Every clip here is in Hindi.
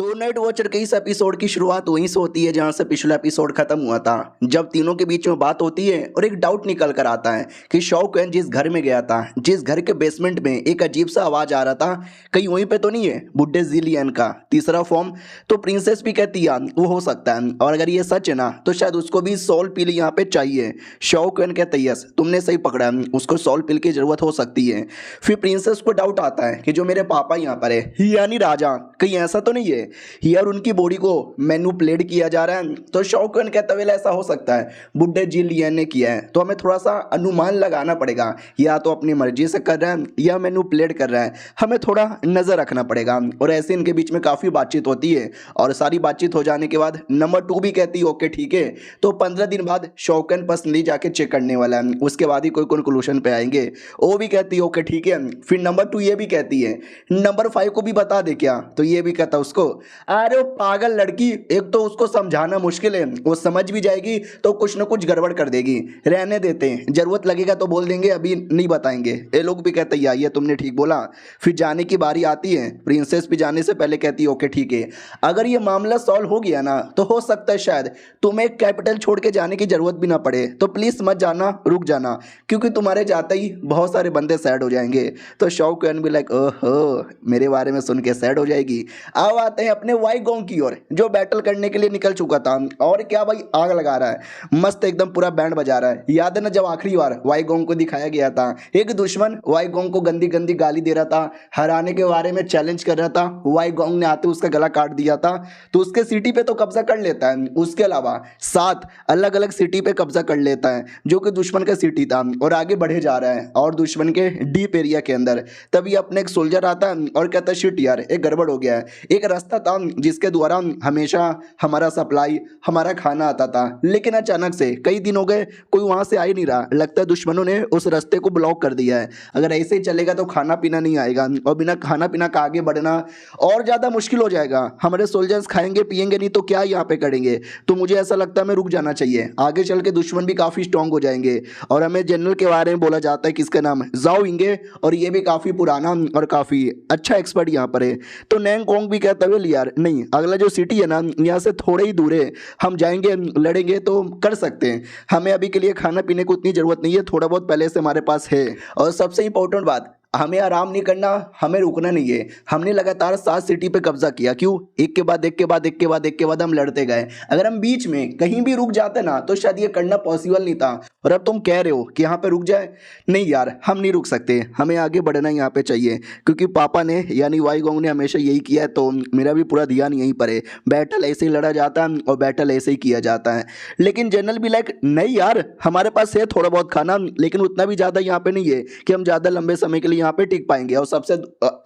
तो नाइट वॉचर के इस एपिसोड की शुरुआत वहीं से होती है जहां से पिछला एपिसोड खत्म हुआ था, जब तीनों के बीच में बात होती है और एक डाउट निकल कर आता है कि शॉकैन जिस घर में गया था, जिस घर के बेसमेंट में एक अजीब सा आवाज आ रहा था, कहीं वहीं पे तो नहीं है बुड्ढे जिलियन का तीसरा फॉर्म। तो प्रिंसेस भी कहती है वो हो सकता है, और अगर ये सच है ना तो शायद उसको भी सोल पिल यहाँ पे चाहिए। शॉकैन कहते हैं यस तुमने सही पकड़ा, उसको सोल पिल की जरूरत हो सकती है। फिर प्रिंसेस को डाउट आता है कि जो मेरे पापा यहाँ पर है यानी राजा, कहीं ऐसा तो नहीं है यार उनकी बॉडी को मैनिपुलेट किया जा रहा है। तो शॉकैन कहता है ऐसा हो सकता है बुड्ढे जिलियन ने किया है, तो हमें थोड़ा सा अनुमान लगाना पड़ेगा, या तो अपनी मर्जी से कर रहा है या मैनिपुलेट कर रहा है, हमें थोड़ा नजर रखना पड़ेगा। और ऐसे इनके बीच में काफी बातचीत होती है, और सारी बातचीत हो जाने के बाद नंबर 2 भी कहती है ओके ठीक है। तो 15 दिन बाद शॉकैन पर्सनली जाके चेक करने वाला है, उसके बाद ही कोई कंक्लूजन पे आएंगे। वो भी कहती है ओके ठीक है। फिर नंबर 2 ये भी कहती है नंबर 5 को भी बता दे क्या, तो ये भी कहता उसको अरे वो पागल लड़की, एक तो उसको समझाना मुश्किल है, वो समझ भी जाएगी तो कुछ ना कुछ गड़बड़ कर देगी, रहने देते हैं, जरूरत लगेगा तो बोल देंगे, अभी नहीं बताएंगे। ये लोग भी कहते हैं ये तुमने ठीक बोला। फिर जाने की बारी आती है, प्रिंसेस भी जाने से पहले कहती है ओके ठीक है, अगर ये मामला सॉल्व हो गया ना तो हो सकता है शायद तुम्हें कैपिटल छोड़ के जाने की जरूरत भी ना पड़े, तो प्लीज मत जाना, रुक जाना, क्योंकि तुम्हारे जाते ही बहुत सारे बंदे सैड हो जाएंगे। तो शॉकैन भी लाइक ओहो मेरे बारे में सुन के सैड हो जाएगी। अब आते हैं अपने वाई गोंग की ओर, जो बैटल करने के लिए निकल चुका था, और क्या भाई आग लगा रहा है, मस्त एकदम पूरा बैंड बजा रहा है। याद है ना जब आखिरी बार वाई गोंग को दिखाया गया था, एक दुश्मन वाई गोंग को गंदी गंदी गाली दे रहा था, हराने के बारे में चैलेंज कर रहा था, वाई गोंग ने आते उसका गला काट दिया था, तो उसके सिटी पे तो कब्जा कर लेता है, उसके अलावा 7 अलग अलग सिटी पे कब्जा कर लेता है जो कि दुश्मन का सिटी था, और आगे बढ़े जा रहा है और दुश्मन के डीप एरिया के अंदर। तभी अपने एक सोल्जर आता है और कहता है शिट यार एक गड़बड़ हो गया है, एक रास्ता था जिसके द्वारा हमेशा हमारा सप्लाई हमारा खाना आता था, लेकिन अचानक से कई दिन हो गए कोई वहां से आ ही नहीं रहा, लगता है दुश्मनों ने उस रास्ते को ब्लॉक कर दिया है। अगर ऐसे ही चलेगा तो खाना पीना नहीं आएगा, और बिना खाना पीना का आगे बढ़ना और ज्यादा मुश्किल हो जाएगा, हमारे सोल्जर्स खाएंगे पिएंगे नहीं तो क्या यहाँ पे करेंगे। तो मुझे ऐसा लगता है हमें रुक जाना चाहिए, आगे चल के दुश्मन भी काफी स्ट्रांग हो जाएंगे। और हमें जनरल के बारे में बोला जाता है किसका नाम जाओ इंगे, और ये भी काफी पुराना और काफी अच्छा एक्सपर्ट यहाँ पर है। तो नैंग कोंग भी कहता है यार नहीं, अगला जो सिटी है ना यहाँ से थोड़े ही दूर है, हम जाएंगे लड़ेंगे तो कर सकते हैं, हमें अभी के लिए खाना पीने को उतनी जरूरत नहीं है, थोड़ा बहुत पहले से हमारे पास है। और सबसे इंपॉर्टेंट बात, हमें आराम नहीं करना, हमें रुकना नहीं है। हमने लगातार 7 सिटी पे कब्जा किया, क्यों, एक के बाद एक के बाद एक के बाद एक के बाद हम लड़ते गए। अगर हम बीच में कहीं भी रुक जाते ना तो शायद ये करना पॉसिबल नहीं था, और अब तुम कह रहे हो कि यहाँ पे रुक जाए, नहीं यार हम नहीं रुक सकते, हमें आगे बढ़ना यहाँ पे चाहिए, क्योंकि पापा ने यानी वाई गोंग ने हमेशा यही किया है, तो मेरा भी पूरा ध्यान यहीं पर है। बैटल ऐसे ही लड़ा जाता है और बैटल ऐसे ही किया जाता है। लेकिन जनरल भी लाइक नहीं यार हमारे पास है थोड़ा बहुत खाना, लेकिन उतना भी ज़्यादा यहाँ पे नहीं है कि हम ज़्यादा लंबे समय के लिए यहाँ पे टिक पाएंगे। और सबसे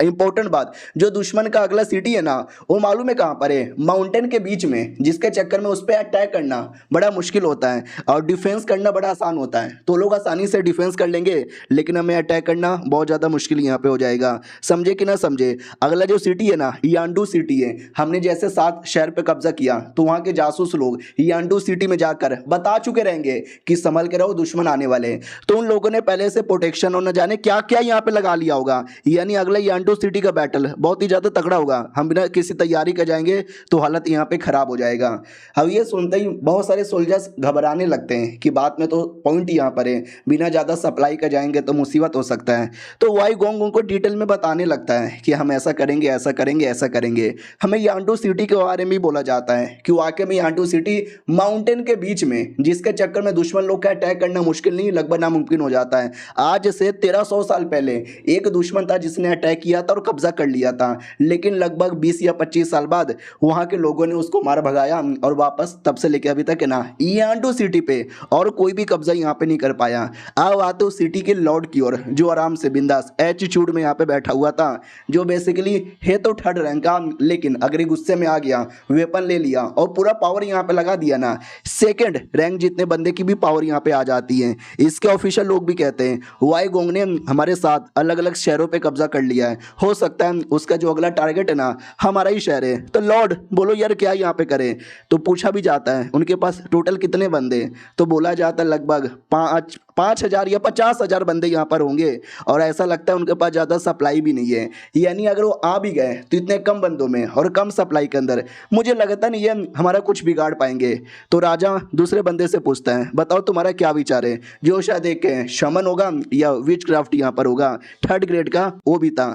इंपॉर्टेंट बात, जो दुश्मन का अगला सिटी है ना वो मालूम है कहां पर है, माउंटेन के बीच में, जिसके चक्कर में उस पर अटैक करना बड़ा मुश्किल होता है और डिफेंस करना बड़ा आसान होता है। तो लोग आसानी से डिफेंस कर लेंगे, लेकिन हमें अटैक करना बहुत ज्यादा मुश्किल यहाँ पे हो जाएगा। समझे कि ना समझे, अगला जो सिटी है ना यांडू सिटी है, हमने जैसे 7 शहर पे कब्जा किया तो वहां के जासूस लोग यांडू सिटी में जाकर बता चुके रहेंगे कि संभल के रहो दुश्मन आने वाले हैं। तो उन लोगों ने पहले से प्रोटेक्शन और न जाने क्या क्या यहाँ पे लगा लिया होगा, यानी अगला यांडू सिटी का बैटल बहुत ही ज्यादा तगड़ा होगा। हम बिना किसी तैयारी के जाएंगे तो हालत यहाँ पे खराब हो जाएगा। अब ये सुनते ही बहुत सारे सोल्जर्स घबराने लगते हैं कि बात में तो पॉइंट यहाँ पर है, बिना ज्यादा सप्लाई का जाएंगे तो मुसीबत हो सकता है। तो वाई गोंग उनको डिटेल में बताने लगता है कि हम ऐसा करेंगे ऐसा करेंगे ऐसा करेंगे। हमें यांडू सिटी के बारे में भी बोला जाता है कि वाकई में यांडू सिटी माउंटेन के बीच में, जिसके चक्कर में दुश्मन लोग का अटैक करना मुश्किल नहीं लगभग नामुमकिन हो जाता है। आज से 1300 साल पहले एक दुश्मन था जिसने अटैक किया था और कब्जा कर लिया था, लेकिन लगभग 20 या 25 साल बाद वहां के लोगों ने उसको मार भगाया, और वापस तब से लेकर अभी तक है ना यांडू सिटी पे और कोई भी कब्जा यहाँ पे नहीं कर पाया। अब आते उस सिटी के लॉर्ड की ओर, जो आराम से बिंदास एटीट्यूड में यहाँ पे बैठा हुआ था, जो बेसिकली है तो 3rd रैंक का, लेकिन अगर गुस्से में आ गया वेपन ले लिया और पूरा पावर यहाँ पे लगा दिया ना, 2nd रैंक जितने बंदे की भी पावर यहाँ पे आ जाती है। इसके ऑफिशियल लोग भी कहते हैं वाई गोंग ने हमारे साथ अलग अलग शहरों पे कब्जा कर लिया है, हो सकता है उसका जो अगला टारगेट है ना हमारा ही शहर है। तो लॉर्ड बोलो यार क्या यहाँ पे करें। तो पूछा भी जाता है उनके पास टोटल कितने बंदे, तो बोला जाता है लगभग 5,000 या 50,000 बंदे यहाँ पर होंगे और ऐसा लगता है उनके पास ज़्यादा सप्लाई भी नहीं है। यानी अगर वो आ भी गए तो इतने कम बंदों में और कम सप्लाई के अंदर मुझे लगता नहीं है हमारा कुछ बिगाड़ पाएंगे। तो राजा दूसरे बंदे से पूछता है, बताओ तुम्हारा क्या विचार है? जो शायद एक शमन होगा या विच क्राफ्ट यहाँ पर होगा 3rd ग्रेड का, वो भी था।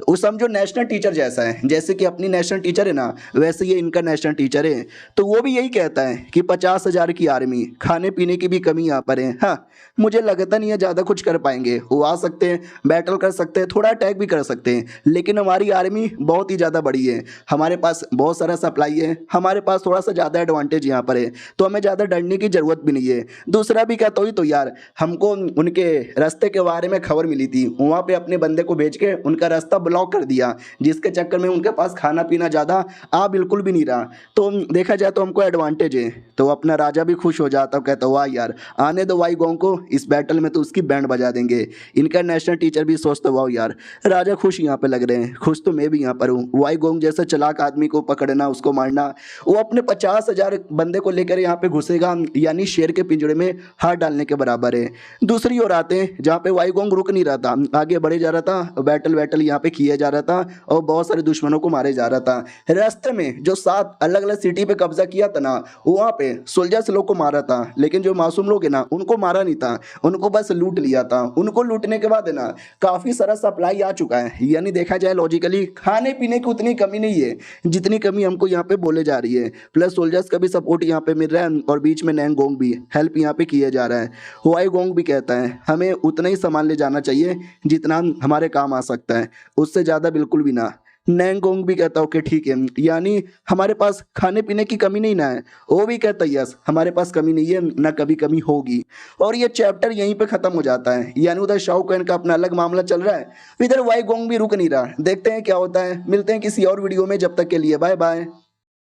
वो समझो नेशनल टीचर जैसा है, जैसे कि अपनी नेशनल टीचर है ना, वैसे ये इनका नेशनल टीचर है। तो वो भी यही कहता है कि 50,000 की आर्मी, खाने पीने की भी कमी यहाँ पर है। हाँ, मुझे लगता नहीं है ज़्यादा कुछ कर पाएंगे। वो आ सकते हैं, बैटल कर सकते हैं, थोड़ा अटैक भी कर सकते हैं, लेकिन हमारी आर्मी बहुत ही ज़्यादा बड़ी है, हमारे पास बहुत सारा सप्लाई है, हमारे पास थोड़ा सा ज़्यादा एडवांटेज यहाँ पर है, तो हमें ज़्यादा डरने की ज़रूरत भी नहीं है। दूसरा भी कहता ही तो यार, हमको उनके रास्ते के बारे में खबर मिली थी, वहाँ पे अपने बंदे को भेज के उनका रास्ता ब्लॉक कर दिया, जिसके चक्कर में उनके पास खाना पीना ज़्यादा आ बिल्कुल भी नहीं रहा। तो देखा जाए तो हमको एडवांटेज है। तो अपना राजा भी खुश हो जाता, कहता वाह यार, आने दो वाई गोंग को इस बैटल में, तो उसकी बैंड बजा देंगे। इनका नेशनल टीचर भी सोचता वाह यार, राजा खुश यहाँ पे लग रहे हैं, खुश तो मैं भी यहाँ पर हूँ। वाई गोंग जैसे चालाक आदमी को पकड़ना, उसको मारना, वो अपने 50,000 बंदे को लेकर यहाँ पे घुसेगा, यानी शेर के पिंजड़े में हाथ डालने के बराबर है। दूसरी ओर आते हैं जहाँ पे वाई गोंग रुक नहीं रहा था, आगे बढ़े जा रहा था, बैटल यहाँ पे किया जा रहा था और बहुत सारे दुश्मनों को मारे जा रहा था। रास्ते में जो 7 अलग अलग सिटी पे कब्जा किया था ना, वहाँ पे सोल्जर्स लोग को मारा था, लेकिन जो मासूम लोग है ना, उनको मारा नहीं था, उनको बस लूट लिया था। उनको लूटने के बाद है ना, काफी सारा सप्लाई आ चुका है, यानी देखा जाए लॉजिकली खाने पीने की उतनी कमी नहीं है जितनी कमी हमको यहाँ पे बोले जा रही है। प्लस सोल्जर्स का भी सपोर्ट यहाँ पे मिल रहा है और बीच में नैंग गोंग भी हेल्प यहाँ पे किया जा रहा है। वाई गोंग भी कहता है हमें उतना ही सामान ले जाना चाहिए जितना हमारे काम आ सकता है, उससे ज़्यादा बिल्कुल भी ना। नैंगोंग भी कहता ओके ठीक है, यानी हमारे पास खाने पीने की कमी नहीं ना है। वो भी कहता यस, हमारे पास कमी नहीं है, ना कभी कमी होगी। और ये चैप्टर यहीं पे खत्म हो जाता है, यानी उधर शाओ का अपना अलग मामला चल रहा है, इधर वाई गोंग भी रुक नहीं रहा। देखते हैं क्या होता है, मिलते हैं किसी और वीडियो में, जब तक के लिए बाय बाय।